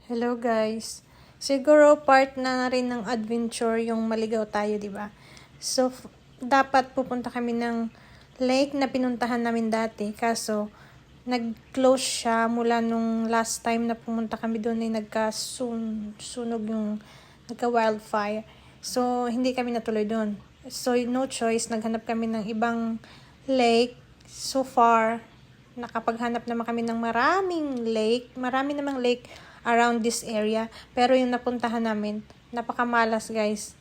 Hello guys. Siguro part na rin ng adventure yung maligaw tayo, di ba? So, dapat pupunta kami ng lake na pinuntahan namin dati. Kaso, nag-close siya mula nung last time na pumunta kami doon ay nagkasunog yung nagka-wildfire. So, hindi kami natuloy doon. So, no choice. Naghanap kami ng ibang lake. So far, nakapaghanap naman kami ng maraming lake. Marami namang lake around this area. Pero yung napuntahan namin, napakamalas guys.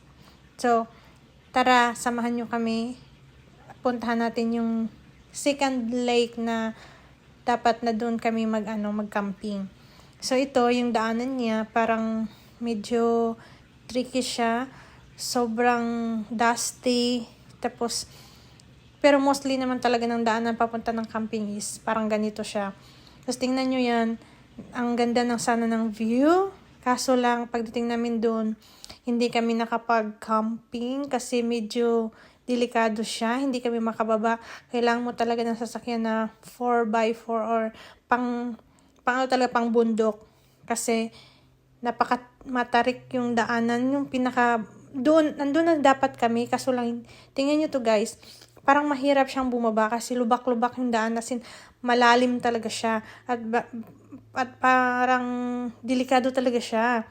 So, tara, samahan nyo kami. Puntahan natin yung second lake na dapat na doon kami mag-camping. So, ito, yung daanan niya, parang medyo tricky siya. Sobrang dusty. Tapos, pero mostly naman talaga ng daanan papunta ng camping is parang ganito siya. Tapos, tingnan nyo yan. Ang ganda ng sana ng view. Kaso lang, pagdating namin doon, hindi kami nakapag-camping kasi medyo delikado siya. Hindi kami makababa. Kailangan mo talaga ng sasakyan na 4x4 or pang bundok. Kasi matarik yung daanan. Yung nandun na dapat kami. Kaso lang, tingnan nyo to guys. Parang mahirap siyang bumaba kasi lubak-lubak yung daan. Asin, malalim talaga siya. At parang delikado talaga siya.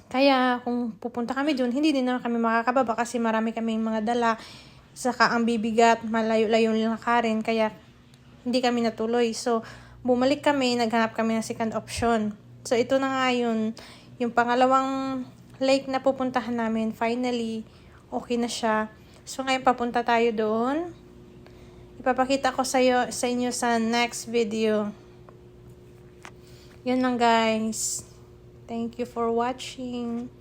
Kaya kung pupunta kami dun, hindi din naman kami makakababa kasi marami kaming mga dala. Saka ang bibigat, malayo-layo yung lakarin. Kaya hindi kami natuloy. So, bumalik kami, naghanap kami ng second option. So, ito na nga yun. Yung pangalawang lake na pupuntahan namin, finally, okay na siya. So, ngayon papunta tayo doon. Ipapakita ko sa inyo sa next video. Yun lang guys. Thank you for watching.